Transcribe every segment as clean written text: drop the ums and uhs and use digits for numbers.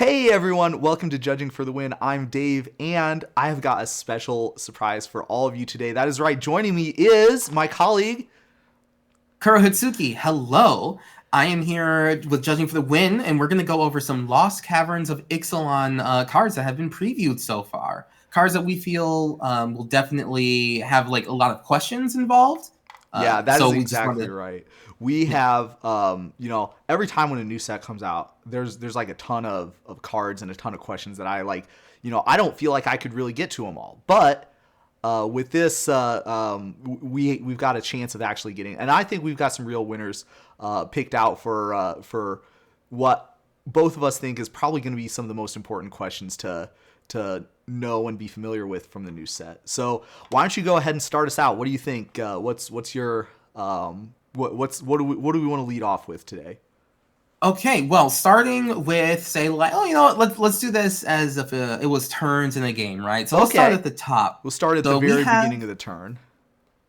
Hey everyone, welcome to Judging for the Win. I'm Dave, and I've got a special surprise for all of you today. That is right, joining me is my colleague, Kurohitsuki, hello. I am here with Judging for the Win, and we're going to go over some Lost Caverns of Ixalan cards that have been previewed so far. Cards that we feel will definitely have like a lot of questions involved. Yeah, that is So we just exactly wanted, right. We yeah. have, every time when a new set comes out, there's like a ton of cards and a ton of questions that I like. I don't feel like I could really get to them all, but with this, we've got a chance of actually getting, and I think we've got some real winners picked out for what both of us think is probably going to be some of the most important questions to know and be familiar with from the new set. So why don't you go ahead and start us out? What do you think? What's your what do we want to lead off with today? Okay, well, starting with say like, oh, you know what? Let's do this as if it was turns in a game, right? So let's start Okay, at the top. we'll start at the So we very have beginning of the turn.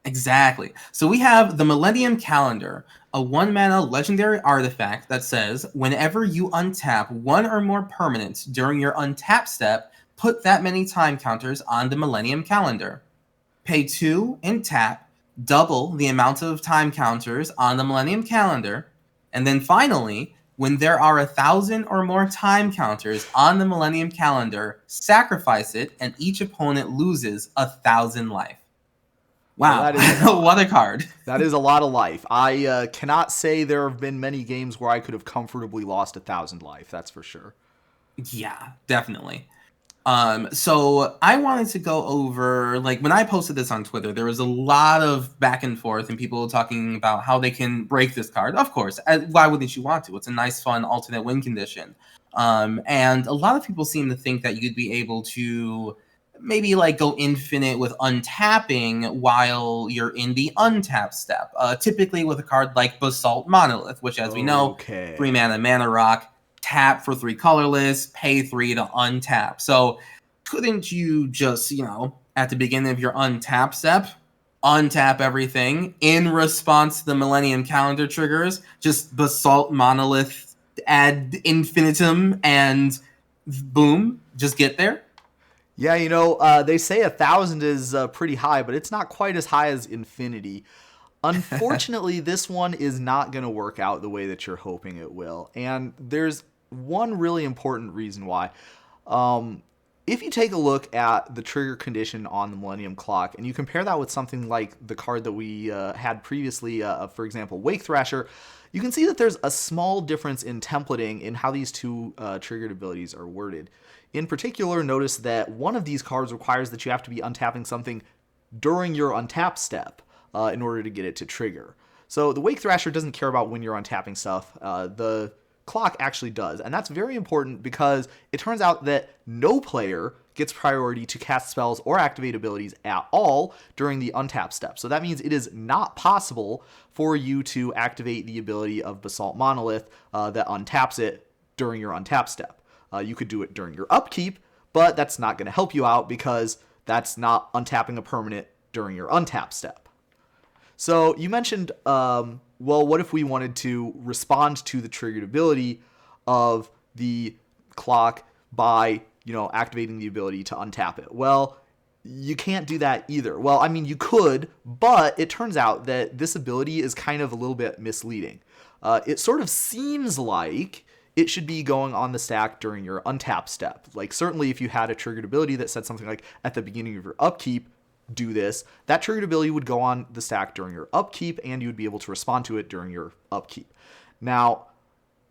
Exactly. So we have the Millennium Calendar, a 1-mana legendary artifact that says whenever you untap one or more permanents during your untap step, put that many time counters on the Millennium Calendar. Pay 2 and tap, double the amount of time counters on the Millennium Calendar. And then finally, when there are 1,000 or more time counters on the Millennium Calendar, sacrifice it and each opponent loses 1,000 life. Well, Wow, that is a what lot. a card. That is a lot of life. I cannot say there have been many games where I could have comfortably lost 1,000 life. That's for sure. Yeah, definitely. So I wanted to go over, like, when I posted this on Twitter, there was a lot of back and forth and people talking about how they can break this card. Of course, why wouldn't you want to? It's a nice, fun alternate win condition. And a lot of people seem to think that you'd be able to maybe like go infinite with untapping while you're in the untap step. Typically with a card like Basalt Monolith, which, as we know, Okay. 3 mana rock, tap for 3 colorless, pay 3 to untap. So couldn't you just, at the beginning of your untap step, untap everything in response to the Millennium Calendar triggers, just Basalt Monolith ad infinitum, and boom, just get there? Yeah, they say 1,000 is pretty high, but it's not quite as high as infinity. Unfortunately, this one is not going to work out the way that you're hoping it will. And there's one really important reason why. If you take a look at the trigger condition on the Millennium Clock and you compare that with something like the card that we had previously, for example, Wake Thrasher, you can see that there's a small difference in templating in how these two triggered abilities are worded. In particular, notice that one of these cards requires that you have to be untapping something during your untap step in order to get it to trigger. So the Wake Thrasher doesn't care about when you're untapping stuff. The clock actually does. And that's very important because it turns out that no player gets priority to cast spells or activate abilities at all during the untap step. So that means it is not possible for you to activate the ability of Basalt Monolith that untaps it during your untap step. You could do it during your upkeep, but that's not going to help you out because that's not untapping a permanent during your untap step. So you mentioned, well, what if we wanted to respond to the triggered ability of the clock by, activating the ability to untap it? Well, you can't do that either. Well, I mean, you could, but it turns out that this ability is kind of a little bit misleading. It sort of seems like it should be going on the stack during your untap step. Like, certainly if you had a triggered ability that said something like, at the beginning of your upkeep, do this, that triggered ability would go on the stack during your upkeep, and you would be able to respond to it during your upkeep. Now,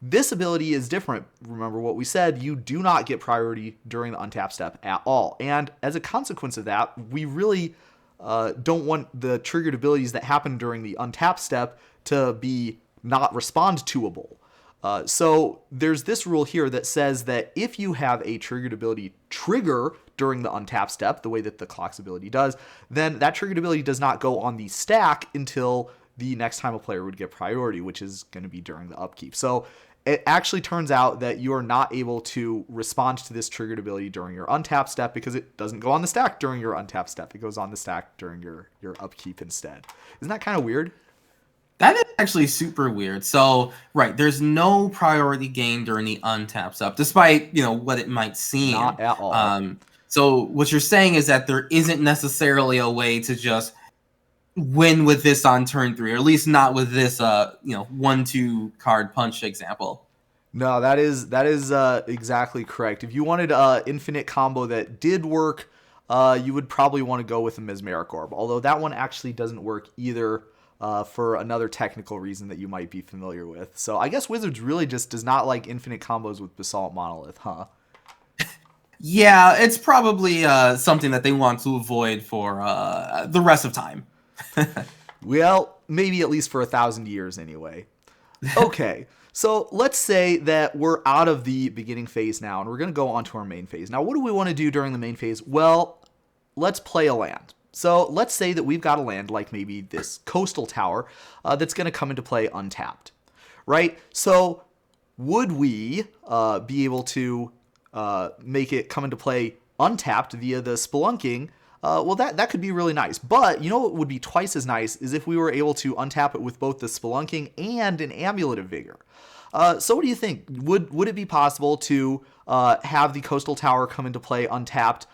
this ability is different. Remember what we said, you do not get priority during the untap step at all. And as a consequence of that, we really don't want the triggered abilities that happen during the untap step to be not respond toable. So there's this rule here that says that if you have a triggered ability trigger during the untap step, the way that the clock's ability does, then that triggered ability does not go on the stack until the next time a player would get priority, which is going to be during the upkeep. So it actually turns out that you are not able to respond to this triggered ability during your untap step because it doesn't go on the stack during your untap step. It goes on the stack during your upkeep instead. Isn't that kind of weird? That is actually super weird. So, right, there's no priority gain during the untap step, despite, what it might seem. Not at all. So what you're saying is that there isn't necessarily a way to just win with this on turn 3, or at least not with this, 1-2 card punch example. No, that is exactly correct. If you wanted infinite combo that did work, you would probably want to go with a Mesmeric Orb. Although that one actually doesn't work either, for another technical reason that you might be familiar with. So I guess Wizards really just does not like infinite combos with Basalt Monolith, huh? Yeah, it's probably something that they want to avoid for the rest of time. Well, maybe at least for 1,000 years anyway. Okay. So let's say that we're out of the beginning phase now, and we're going to go on to our main phase. Now, what do we want to do during the main phase? Well, let's play a land. So let's say that we've got a land like maybe this Coastal Tower that's going to come into play untapped, right? So would we be able to make it come into play untapped via the Spelunking? Well, that could be really nice. But you know what would be twice as nice is if we were able to untap it with both the Spelunking and an Amulet of Vigor. So what do you think? Would it be possible to have the Coastal Tower come into play untapped,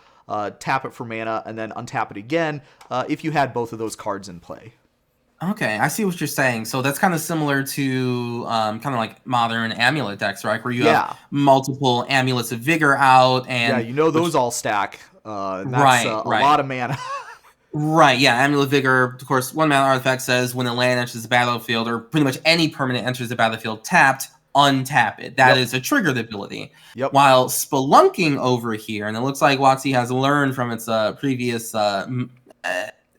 tap it for mana, and then untap it again if you had both of those cards in play? Okay, I see what you're saying. So that's kind of similar to kind of like modern Amulet decks, right? Where you have multiple Amulets of Vigor out, and those all stack. That's a lot of mana. Right, yeah. Amulet Vigor, of course, 1 mana artifact says when a land enters the battlefield, or pretty much any permanent enters the battlefield tapped, untap it. That is a triggered ability. While Spelunking over here, and it looks like WotC has learned from its previous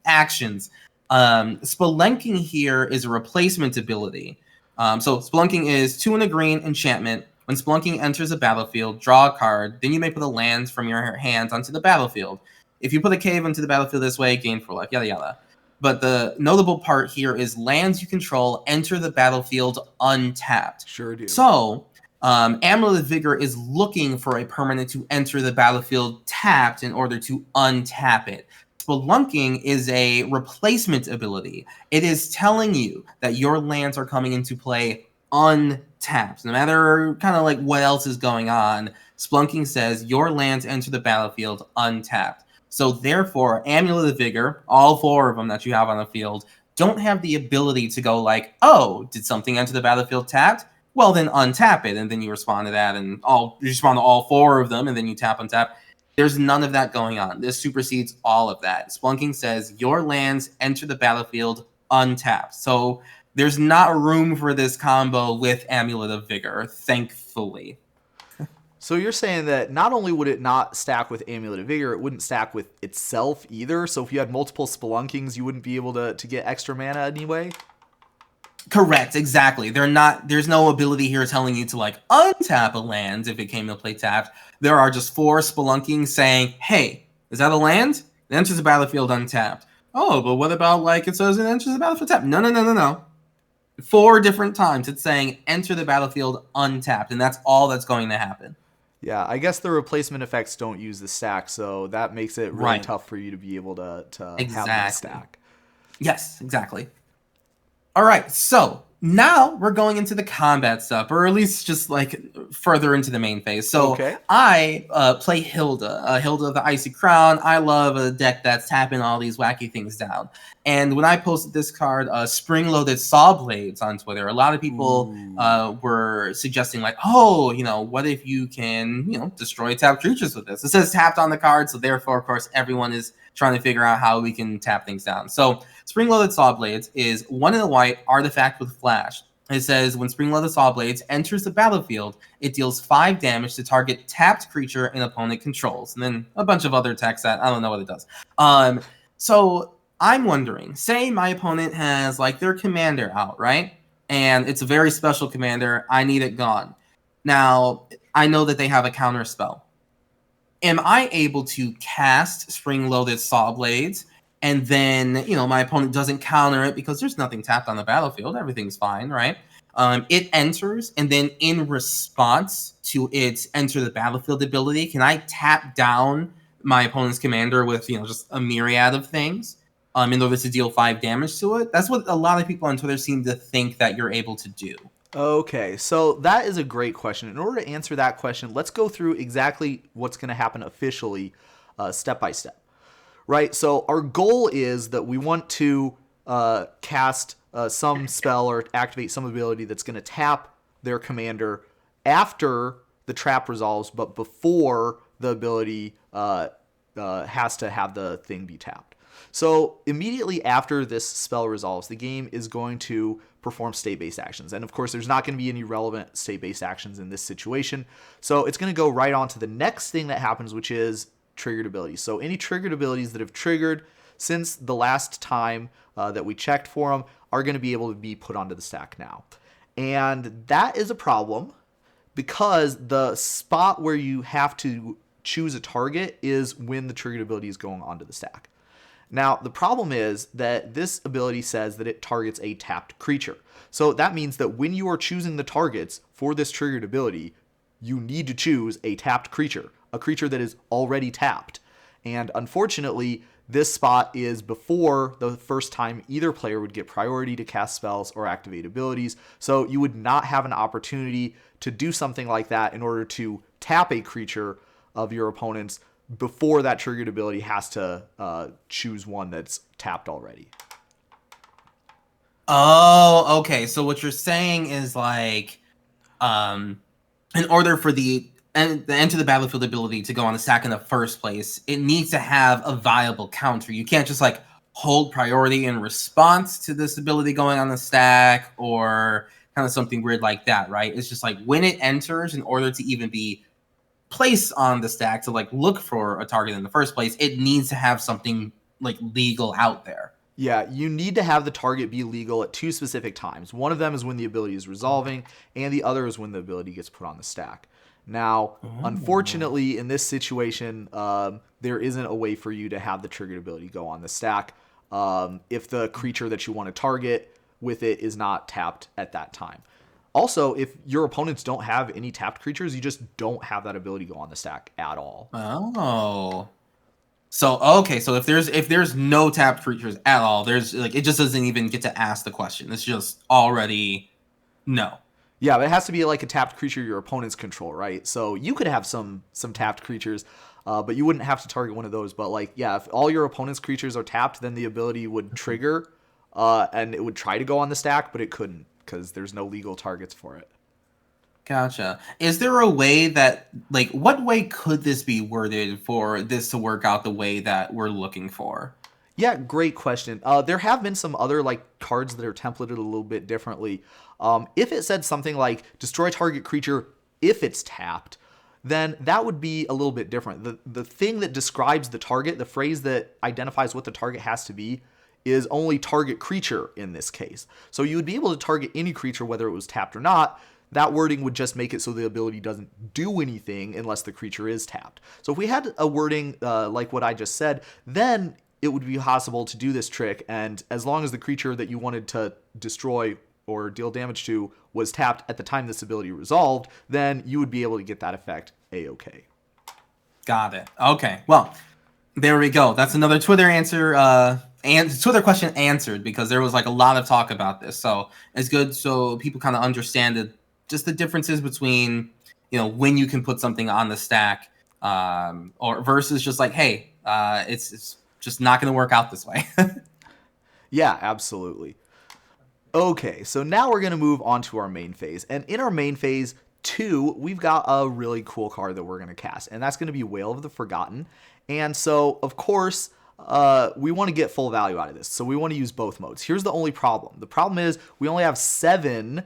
actions, Spelunking here is a replacement ability. So Spelunking is 2 and a green enchantment. When Spelunking enters a battlefield, draw a card, then you may put a land from your hands onto the battlefield. If you put a cave into the battlefield this way, gain 4 life, yada yada. But the notable part here is lands you control enter the battlefield untapped. Sure do. So, Amulet of Vigor is looking for a permanent to enter the battlefield tapped in order to untap it. Spelunking is a replacement ability. It is telling you that your lands are coming into play untapped. No matter kind of like what else is going on, Spelunking says your lands enter the battlefield untapped. So therefore, Amulet of Vigor, all 4 of them that you have on the field, don't have the ability to go like, oh, did something enter the battlefield tapped? Well, then untap it, and then you respond to that, and you respond to all 4 of them, and then you tap untap. There's none of that going on. This supersedes all of that. Spelunking says your lands enter the battlefield untapped. So there's not room for this combo with Amulet of Vigor, thankfully. So you're saying that not only would it not stack with Amulet of Vigor, it wouldn't stack with itself either. So if you had multiple Spelunkings, you wouldn't be able to get extra mana anyway? Correct, exactly. There's no ability here telling you to like untap a land if it came to play tapped. There are just 4 Spelunkings saying, hey, is that a land? It enters the battlefield untapped. Oh, but what about like it says it enters the battlefield tapped? No. 4 different times it's saying enter the battlefield untapped, and that's all that's going to happen. Yeah, I guess the replacement effects don't use the stack, so that makes it really tough for you to be able to have that stack. Yes, exactly. All right, so now we're going into the combat stuff, or at least just like further into the main phase. So I play Hilda, Hilda of the Icy Crown. I love a deck that's tapping all these wacky things down. And when I posted this card, Spring-Loaded Sawblades on Twitter, a lot of people were suggesting like, oh, what if you can, destroy tapped creatures with this? It says tapped on the card, so therefore, of course, everyone is trying to figure out how we can tap things down. So Spring-Loaded Sawblades is 1 in a white artifact with flash. It says when Spring-Loaded Sawblades enters the battlefield, it deals 5 damage to target tapped creature an opponent controls. And then a bunch of other text that I don't know what it does. So I'm wondering, say my opponent has like their commander out, right? And it's a very special commander. I need it gone. Now, I know that they have a counter spell. Am I able to cast Spring-Loaded Sawblades, and then, my opponent doesn't counter it because there's nothing tapped on the battlefield. Everything's fine, right? It enters, and then in response to its enter the battlefield ability, can I tap down my opponent's commander with, just a myriad of things? in order to deal 5 damage to it. That's what a lot of people on Twitter seem to think that you're able to do. Okay, so that is a great question. In order to answer that question, let's go through exactly what's going to happen officially, step by step. Right, so our goal is that we want to cast some spell or activate some ability that's going to tap their commander after the trap resolves, but before the ability has to have the thing be tapped. So immediately after this spell resolves, the game is going to perform state-based actions. And of course, there's not going to be any relevant state-based actions in this situation. So it's going to go right on to the next thing that happens, which is triggered abilities. So any triggered abilities that have triggered since the last time that we checked for them are going to be able to be put onto the stack now. And that is a problem because the spot where you have to choose a target is when the triggered ability is going onto the stack. Now, the problem is that this ability says that it targets a tapped creature. So that means that when you are choosing the targets for this triggered ability, you need to choose a tapped creature, a creature that is already tapped. And unfortunately, this spot is before the first time either player would get priority to cast spells or activate abilities. So you would not have an opportunity to do something like that in order to tap a creature of your opponent's before that triggered ability has to choose one that's tapped already. Oh, okay. So what you're saying is like, in order for the Enter the Battlefield ability to go on the stack in the first place, it needs to have a viable counter. You can't just like hold priority in response to this ability going on the stack or kind of something weird like that, right? It's just like when it enters, in order to even be place on the stack to like look for a target in the first place, it needs to have something like legal out there. Yeah, you need to have the target be legal at two specific times. One of them is when the ability is resolving, and the other is when the ability gets put on the stack. Now, unfortunately, in this situation, there isn't a way for you to have the triggered ability go on the stack if the creature that you want to target with it is not tapped at that time. Also, if your opponents don't have any tapped creatures, you just don't have that ability go on the stack at all. Oh. So okay, so if there's no tapped creatures at all, there's like it just doesn't even get to ask the question. It's just already no. Yeah, but it has to be like a tapped creature your opponents control, right? So you could have some tapped creatures, but you wouldn't have to target one of those. But like, yeah, if all your opponent's creatures are tapped, then the ability would trigger, and it would try to go on the stack, but it couldn't because there's no legal targets for it. Gotcha. Is there a way that, like, what way could this be worded for this to work out the way that we're looking for? Yeah, great question. There have been some other like cards that are templated a little bit differently. If it said something like destroy target creature if it's tapped, then that would be a little bit different. The thing that describes the target, the phrase that identifies what the target has to be, is only target creature in this case. So you would be able to target any creature whether it was tapped or not. That wording would just make it so the ability doesn't do anything unless the creature is tapped. So if we had a wording like what I just said, then it would be possible to do this trick, and as long as the creature that you wanted to destroy or deal damage to was tapped at the time this ability resolved, then you would be able to get that effect A-okay. Got it. Okay. Well, there we go. That's another Twitter answer, and Twitter question answered, because there was like a lot of talk about this. So it's good so people kind of understand just the differences between, when you can put something on the stack, or versus just like, hey, it's just not going to work out this way. Yeah, absolutely. Okay, so now we're going to move on to our main phase. And in our main phase 2, we've got a really cool card that we're going to cast, and that's going to be Wail of the Forgotten. And so, of course, we want to get full value out of this. So we want to use both modes. Here's the only problem. The problem is we only have 7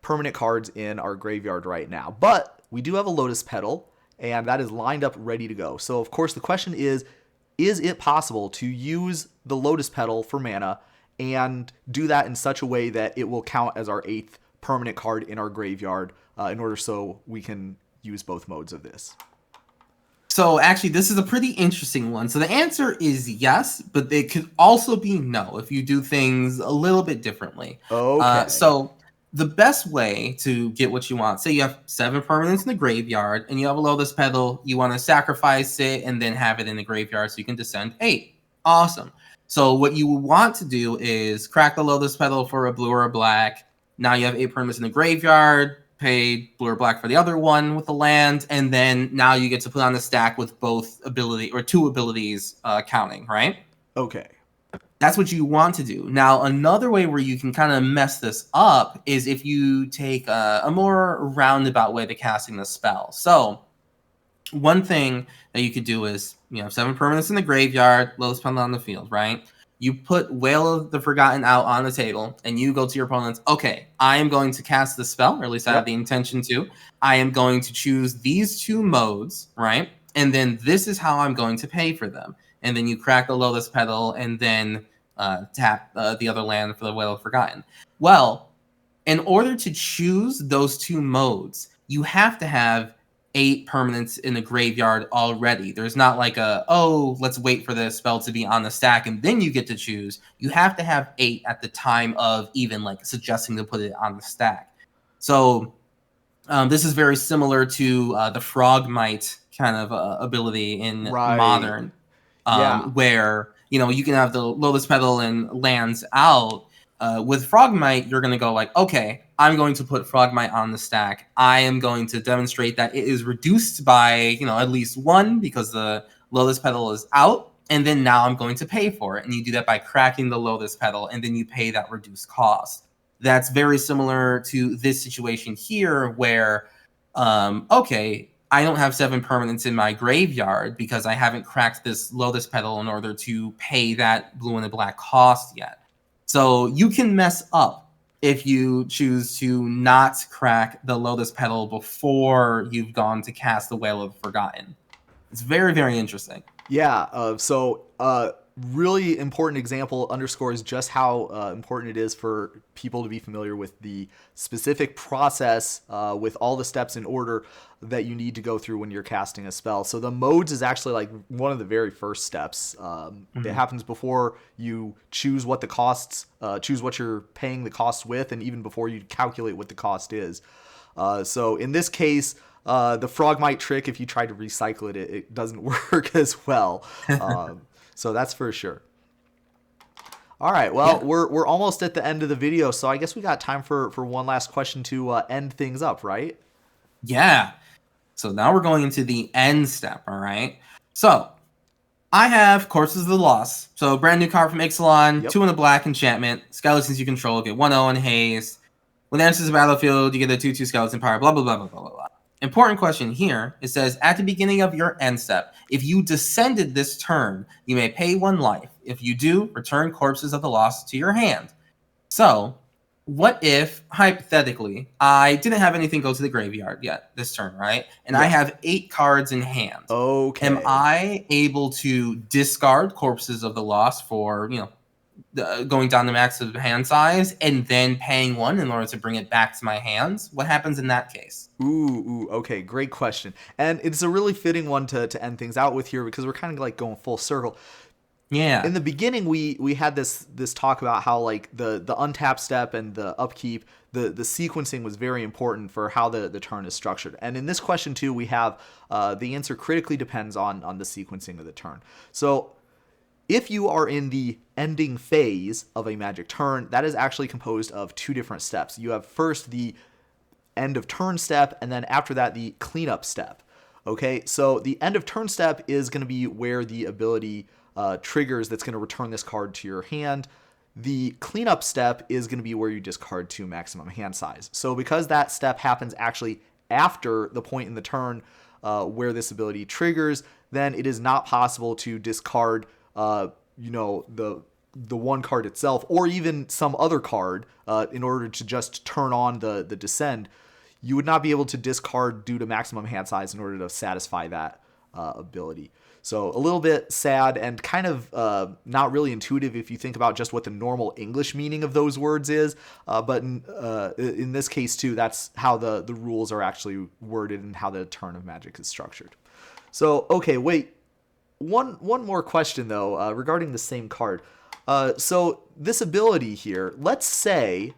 permanent cards in our graveyard right now. But we do have a Lotus Petal, and that is lined up ready to go. So, of course, the question is it possible to use the Lotus Petal for mana and do that in such a way that it will count as our 8th permanent card in our graveyard in order so we can use both modes of this? So actually, this is a pretty interesting one. So the answer is yes, but it could also be no if you do things a little bit differently. Okay. So the best way to get what you want, say you have 7 permanents in the graveyard and you have a Lotus Petal, you want to sacrifice it and then have it in the graveyard so you can descend 8. Awesome. So what you want to do is crack the Lotus Petal for a blue or a black. Now you have 8 permanents in the graveyard, pay blue or black for the other one with the land, and then now you get to put on the stack with both ability or 2 abilities counting, right? Okay. That's what you want to do. Now, another way where you can kind of mess this up is if you take a more roundabout way to casting the spell. So, one thing that you could do is, 7 permanents in the graveyard, Lotus Petal on the field, right? You put Wail of the Forgotten out on the table, and you go to your opponents, okay, I am going to cast the spell, or at least I have the intention to. I am going to choose these 2 modes, right? And then this is how I'm going to pay for them. And then you crack the Lotus Petal, and then tap the other land for the Wail of Forgotten. Well, in order to choose those 2 modes, you have to have 8 permanents in the graveyard already. There's not like let's wait for the spell to be on the stack and then you get to choose. You have to have 8 at the time of even like suggesting to put it on the stack. So this is very similar to the Frogmite kind of ability in Modern, where you can have the Lotus Petal and lands out. With Frogmite, you're going to go like, okay, I'm going to put Frogmite on the stack. I am going to demonstrate that it is reduced by, at least 1 because the Lotus Petal is out. And then now I'm going to pay for it. And you do that by cracking the Lotus Petal, and then you pay that reduced cost. That's very similar to this situation here where, okay, I don't have 7 permanents in my graveyard because I haven't cracked this Lotus Petal in order to pay that blue and the black cost yet. So you can mess up if you choose to not crack the Lotus Petal before you've gone to cast the Wail of the Forgotten. It's very, very interesting. Yeah, really important example underscores just how important it is for people to be familiar with the specific process with all the steps in order that you need to go through when you're casting a spell. So the modes is actually like one of the very first steps. It happens before you choose what the costs, choose what you're paying the costs with, and even before you calculate what the cost is. So in this case, the Frogmite trick, if you try to recycle it, it doesn't work as well. So that's for sure. All right, well, we're almost at the end of the video, so I guess we got time for one last question to end things up, right? Yeah. So now we're going into the end step, all right? So I have Corpses of the Lost. So brand new card from Ixalan, 2 in the black enchantment. Skeletons you control get 1/0 in haste. When it enters the battlefield, you get a 2/2 skeleton power, blah, blah, blah, blah, blah, blah, blah. Important question here. It says, at the beginning of your end step, if you descended this turn, you may pay 1 life. If you do, return Corpses of the Lost to your hand. So, what if, hypothetically, I didn't have anything go to the graveyard yet this turn, right? And I have 8 cards in hand. Okay. Am I able to discard Corpses of the Lost for, going down the max of hand size and then paying 1 in order to bring it back to my hands? What happens in that case? Ooh, okay, great question. And it's a really fitting one to end things out with here because we're kind of like going full circle. Yeah. In the beginning, we had this talk about how like the untap step and the upkeep, the sequencing was very important for how the turn is structured. And in this question too, we have the answer critically depends on the sequencing of the turn. So if you are in the ending phase of a magic turn, that is actually composed of 2 different steps. You have first the end of turn step, and then after that, the cleanup step. Okay, so the end of turn step is going to be where the ability triggers that's going to return this card to your hand. The cleanup step is going to be where you discard 2 maximum hand size. So because that step happens actually after the point in the turn where this ability triggers, then it is not possible to discard the one card itself or even some other card in order to just turn on the descend. You would not be able to discard due to maximum hand size in order to satisfy that ability. So a little bit sad and kind of not really intuitive if you think about just what the normal English meaning of those words is. But in this case too, that's how the rules are actually worded and how the turn of magic is structured. So, okay, wait. One more question though regarding the same card. So this ability here, let's say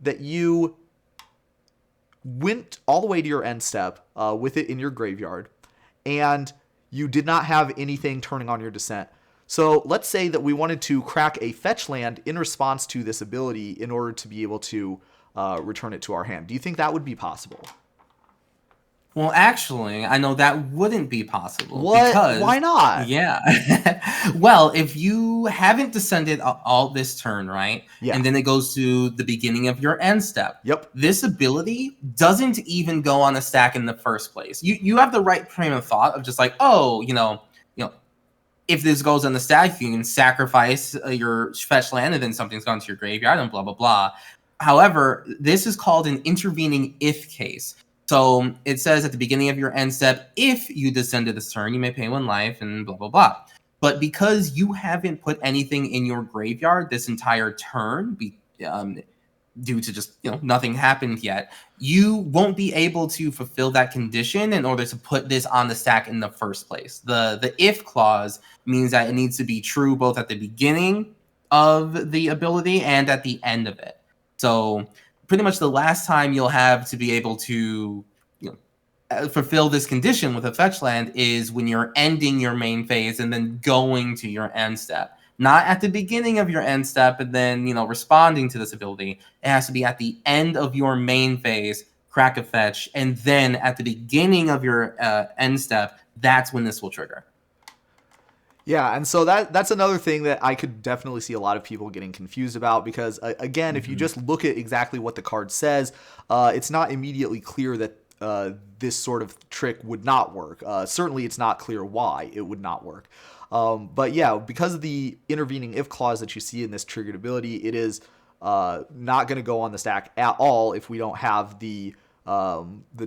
that you went all the way to your end step with it in your graveyard, and you did not have anything turning on your descent. So let's say that we wanted to crack a fetch land in response to this ability in order to be able to return it to our hand. Do you think that would be possible? Well, actually, I know that wouldn't be possible What? because, Why not? yeah. Well, if you haven't descended all this turn, right? Yeah. And then it goes to the beginning of your end step. Yep. This ability doesn't even go on a stack in the first place. You have the right frame of thought of just like, oh, if this goes on the stack, you can sacrifice your fetch land and then something's gone to your graveyard and blah, blah, blah. However, this is called an intervening if case. So it says at the beginning of your end step, if you descended this turn, you may pay 1 life and blah, blah, blah. But because you haven't put anything in your graveyard this entire turn, due to just nothing happened yet, you won't be able to fulfill that condition in order to put this on the stack in the first place. The if clause means that it needs to be true both at the beginning of the ability and at the end of it. So pretty much the last time you'll have to be able to fulfill this condition with a fetch land is when you're ending your main phase and then going to your end step. Not at the beginning of your end step and then, responding to this ability. It has to be at the end of your main phase, crack a fetch, and then at the beginning of your end step, that's when this will trigger. Yeah, and so that's another thing that I could definitely see a lot of people getting confused about because, again, if you just look at exactly what the card says, it's not immediately clear that this sort of trick would not work. Certainly it's not clear why it would not work. But yeah, because of the intervening if clause that you see in this triggered ability, it is not going to go on the stack at all if we don't have the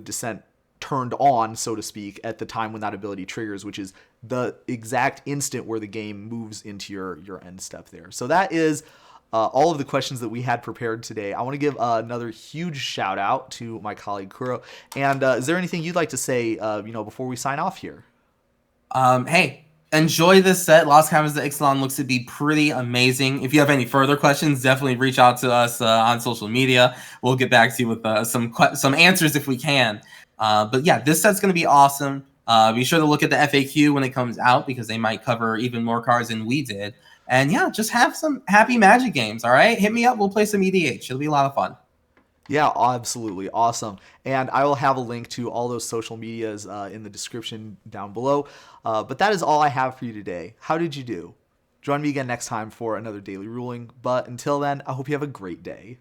descent turned on, so to speak, at the time when that ability triggers, which is the exact instant where the game moves into your end step there. So that is all of the questions that we had prepared today. I want to give another huge shout out to my colleague Kuro. And is there anything you'd like to say, before we sign off here? Hey, enjoy this set. Lost Caverns of Ixalan looks to be pretty amazing. If you have any further questions, definitely reach out to us on social media. We'll get back to you with some answers if we can. But yeah, this set's going to be awesome. Be sure to look at the FAQ when it comes out because they might cover even more cards than we did. And yeah, just have some happy Magic games, all right? Hit me up. We'll play some EDH. It'll be a lot of fun. Yeah, absolutely. Awesome. And I will have a link to all those social medias in the description down below. But that is all I have for you today. How did you do? Join me again next time for another daily ruling. But until then, I hope you have a great day.